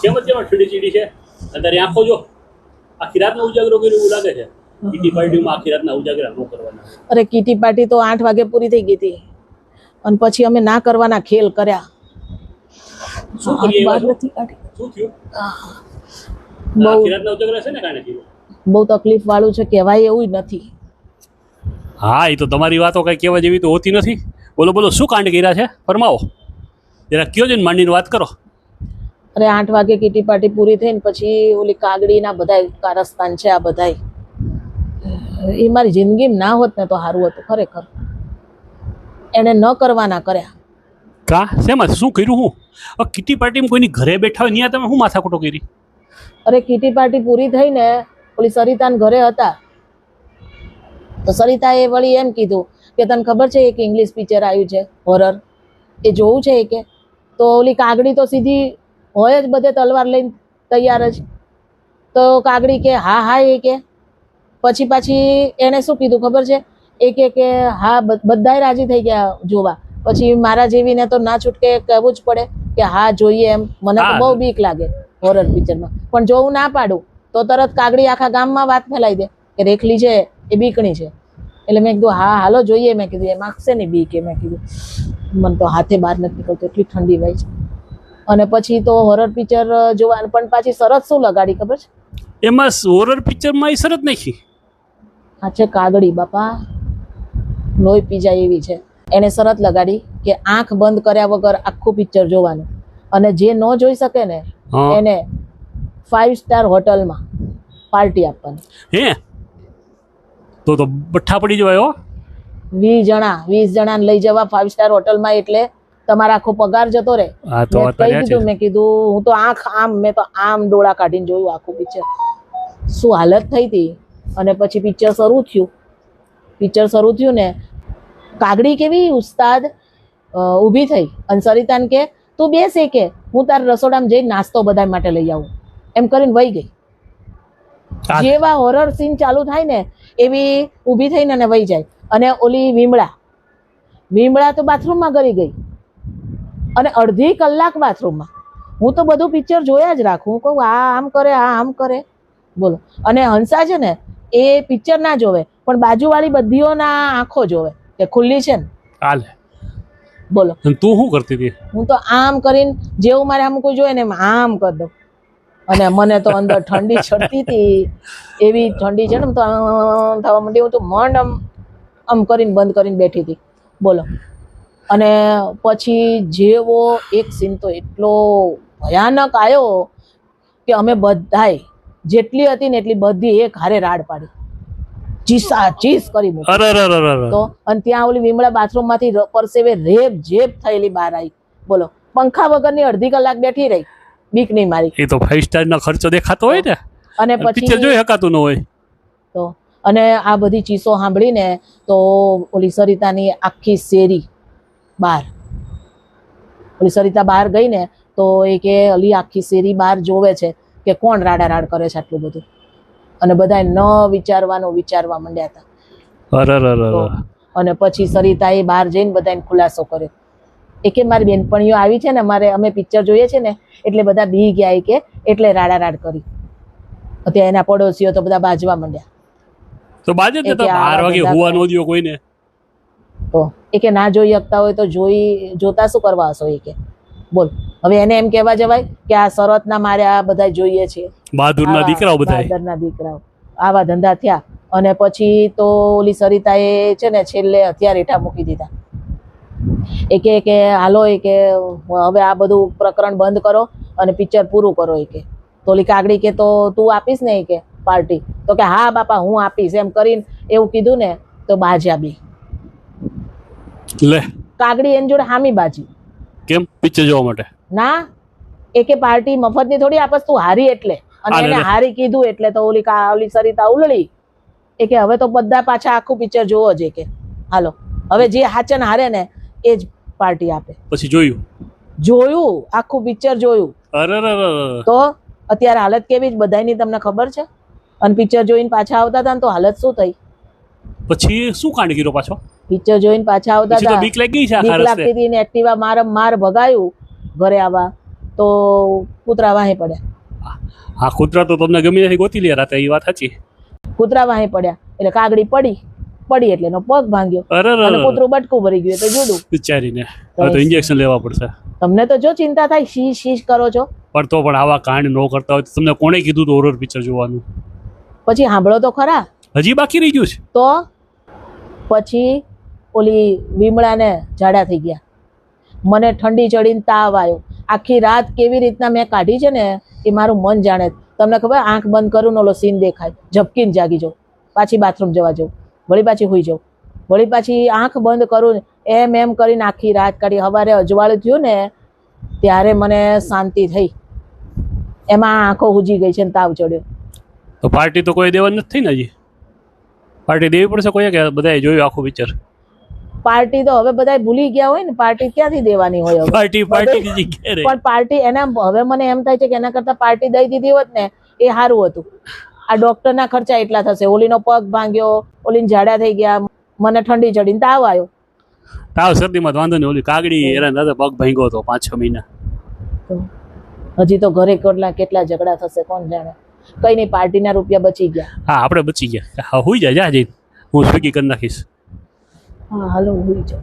કેમ ઠંડી ચીડી છે અત્યારે આંખો જો આખી રાતનો ઉજાગરો કર્યો એવું લાગે છે કીટી પાર્ટીમાં આખી રાતના ઉજાગરા ન કરવાના અરે કીટી પાર્ટી તો 8 વાગે પૂરી થઈ ગઈ હતી અને પછી અમે ના કરવાના ખેલ કર્યા શું કરીએ બહાર નથી કાઢી શું થયું બહુ આખી રાતના ઉજાગરા છે ને કારણે થયું બહુ તકલીફ વાળું છે કહેવાય એવું જ નથી હા એ તો તમારી વાતો કઈ કહેવા જેવી તો હોતી નથી બોલો બોલો શું કાંડ કર્યા છે ફરમાવો જરા કયો છે ને માંડીને વાત કરો અરે 8 વાગે કીટી પાર્ટી પૂરી થઈને પછી ઓલી કાગડીના બધા કારસ્તાન છે આ બધા એ મારી જિંદગીમાં ના હોત ને તો સારું હતું ખરેખર એને ન કરવાના કર્યા કા શેમાં શું કર્યું હું કીટી પાર્ટીમાં કોઈની ઘરે બેઠા હોય ત્યાં તમે શું માથાકૂટો કરી અરે કીટી પાર્ટી પૂરી થઈ ને ઓલી સરિતાના ઘરે હતા તો સરિતાએ વળી એમ કીધું કે તને ખબર છે એક ઇંગ્લિશ પિક્ચર આવ્યું છે હોરર એ જોવું છે કે તો ઓલી કાગડી તો સીધી હોય જ બધે તલવાર લઈને તૈયાર જ તો કાગડી કે હા હા એ કે પછી એણે શું કીધું ખબર છે એ કે હા બધાય રાજી થઈ ગયા જોવા પછી મારા જેવીને તો ના છૂટકે કહેવું જ પડે કે હા જોઈએ એમ મને તો બહુ બીક લાગે હોરર પિક્ચરમાં પણ જો હું ના પાડું તો તરત કાગડી આખા ગામમાં વાત ફેલાઈ દે કે રેખલી છે એ બીકણી છે એટલે મેં કીધું હા હાલો જોઈએ મેં કીધું એમાં છે ને બીક એ મેં કીધું મને તો હાથે બહાર નથી નીકળતું એટલી ઠંડી હોય છે અને પછી તો હોરર પિક્ચર જોવાનું પણ પાછી શરત શું લગાડી ખબર છે એમાં હોરર પિક્ચરમાં એ શરત નાખી આ છે કાગડી બાપા લોહી પી જાય એવી છે એને શરત લગાડી કે આંખ બંધ કર્યા વગર આખું પિક્ચર જોવાનું અને જે ન જોઈ શકે ને એને 5 સ્ટાર હોટલમાં પાર્ટી આપવાની હે તો બઠ્ઠા પડી જવાય હો 20 જણાને લઈ જવા 5 સ્ટાર હોટલમાં એટલે તમારો આખો પગાર જતો રહે મેં કીધું હું તો આંખ આમ મેં તો આમ ડોળા કાઢીને જોયું આખું પિક્ચર શું હાલત થઈ હતી અને પછી પિક્ચર શરૂ થયું ને કાગડી કેવી ઉસ્તાદ ઊભી થઈ અને સરિતાને કે તું બેસે કે હું તાર રસોડામાં જઈને નાસ્તો બધા માટે લઈ આવું એમ કરીને વહી ગઈ જેવા હોરર સીન ચાલુ થાય ને એવી ઊભી થઈને અને વહી જાય અને ઓલી વિમળા તો બાથરૂમમાં ગરી ગઈ અને અડધી કલાક બાથરૂમમાં હું તો બધું પિક્ચર જોયા જ રાખું હું કહું આ આમ કરે બોલો અને હંસા છે ને એ પિક્ચર ના જોવે પણ બાજુવાળી બધીઓના આંખો જોવે કે ખુલ્લી છે ને હાલે બોલો તું શું કરતી હતી હું તો આમ કરીને જેવું મારે આમ કોઈ જોયે ને એમ આમ કરી દઉં અને મને તો અંદર ઠંડી ચડતી હતી એવી ઠંડી છે ને તો થવા માંડી હું તો મન આમ કરીને બંધ કરીને બેઠી હતી બોલો અને પછી જેવો એક સીન તો એટલો ભયાનક આવ્યો કે અમે બધાય જેટલી હતી ને એટલી બધી એક હારે રાડ પાડી ચીસ કરી મૂકી તો અને ત્યાં ઓલી વિમળા બાથરૂમ માંથી પરસેવે રેપ થયેલી બહાર આવી બોલો પંખા વગરની અડધી કલાક બેઠી રહી બીક નહીં મારી એ તો 5 સ્ટાર નો ખર્ચો દેખાતો હોય ને અને પછી જોઈ શકાતું ન હોય તો અને આ બધી ચીસો સાંભળીને તો ઓલી સરિતાની આખી શેરી બહાર ઓલી સરિતા બહાર ગઈ ને તો એ કે ઓલી આખી શેરી બહાર જોવે છે કે કોણ રાડ કરે છે આટલું બધું અને બધા ન વિચારવા માંડ્યા હતા અને પછી સરિતાએ બહાર જઈને બધાને ખુલાસો કર્યો એ કે મારી બેનપણીઓ આવી છે ને અમે પિક્ચર જોઈએ છે ને એટલે બધા બી ગયા કે એટલે રાડ કરી અત્યારે એના પડોશીઓ તો બધા બાજવા માંડ્યા તો બાજે તો 12 વાગે હુવા ન દિયો કોઈને તો એ કે ના જોઈ શકતા હોય તો જોતા શું કરવા હશો એ કે બોલ હવે એને એમ કહેવા જવાય કે આ શરતના મારે આ બધા જોઈએ છે બહાદુરના દીકરાઓ આવા ધંધા થયા અને પછી તો ઓલી સરિતાએ છે ને છેલ્લે હથિયાર હેઠા મૂકી દીધા એ કે હાલો એ કે હવે આ બધું પ્રકરણ બંધ કરો અને પિક્ચર પૂરું કરો એ કે તો ઓલી કાગડી કે તો તું આપીશ ને એ કે પાર્ટી તો કે હા બાપા હું આપીશ એમ કરીને એવું કીધું ને તો બાજ્યા બી લે કાગડી એની જોડે હામી બાજી કેમ પિક્ચર જોવા માટે ના એ કે પાર્ટી મફતની થોડી આપસ તું હારી એટલે અને એને હારી કીધું એટલે તો ઓલી સરિતા ઉલળી એ કે હવે તો બધા પાછા આખું પિક્ચર જોવો જ કે હાલો હવે જે હાચન હારે ને એ જ પાર્ટી આપે પછી જોયું આખું પિક્ચર જોયું તો અત્યારે હાલત કેવી જ બધાની તમને ખબર છે અને પિક્ચર જોઈને પાછા આવતા હતા ને તો હાલત શું થઈ પછી શું કાંડ કર્યો પાછો પિક્ચર જોઈને પાછા આવતા હતા બીક લાગતી હતી ને એક્ટિવા માર ભગાયું ઘરે આવવા તો કૂતરા વાહે પડ્યા. આ કૂતરા તો તમને ગમે ત્યાંથી ગોતી લે રાતે, એ વાત સાચી. કૂતરા વાહે પડ્યા એટલે કાગડી પડી એટલે એનો પગ ભાંગ્યો અરે અને કૂતરું બટકું ભરી ગયું તો જુદું બિચારીને હવે તો ઇન્જેક્શન લેવા પડશે. તમને તો જો ચિંતા થાય શીશ કરો છો. પણ તો પણ આવા કાંડ ન કરતા હોય તો તમને કોણે કીધું હોરર પિક્ચર જોવાનું? પછી સાંભળો તો ખરા. હજી બાકી રહી ગયું છે? તો પછી ઓલી વિમળાને ઝાડા થઈ ગયા, મને ઠંડી ચડીને તાવ આવ્યો. આખી રાત કેવી રીતના મેં કાઢી છે ને એ મારું મન જાણે. તમને ખબર, આંખ બંધ કરું ને ઓલો સીન દેખાય, ઝપકીને જાગી જાઉં, પાછી બાથરૂમ જવા જાઉં, વળી પાછી હોઈ જાઉં, વળી પાછી આંખ બંધ કરું, એમ કરીને આખી રાત કાઢી. સવારે અજવાળું થયું ને ત્યારે મને શાંતિ થઈ. એમાં આંખો હુજી ગઈ છે ને તાવ ચડ્યો. તો પાર્ટી તો કોઈ દેવાની નથી ને હજી? પાર્ટી દેવી પડશે કોઈ કે બધાએ જોયું આખું પિક્ચર? પાર્ટી તો હવે બધા ભૂલી ગયા હોય ને, પાર્ટી ક્યાંથી દેવાની હોય હવે? પાર્ટી પણ પાર્ટી એના હવે મને એમ થાય છે કે એના કરતા પાર્ટી દઈ દીધી હોત ને એ સારું હતું. આ ડોક્ટરના ખર્ચા એટલા થશે, ઓલીનો પગ ભાંગ્યો, ઓલીને ઝાડા થઈ ગયા, મને ઠંડી ચડીને તાવ આવ્યો. તાવ શરદીમાં તો વાંધો નહીં, ઓલી કાગડી હેરાન દાદા પગ ભાંગ્યો હતો 5-6 મહિના. હજી તો ઘરે કેટલા ઝઘડા થશે કોણ જાણે. કઈ નહીં, પાર્ટીના રૂપિયા બચી ગયા. હા આપણે બચી ગયા. હા હોઈ જાય, જા જઈ હું સ્વિગી કરી નાખીશ. હા હાલો, હોઈ જાઓ.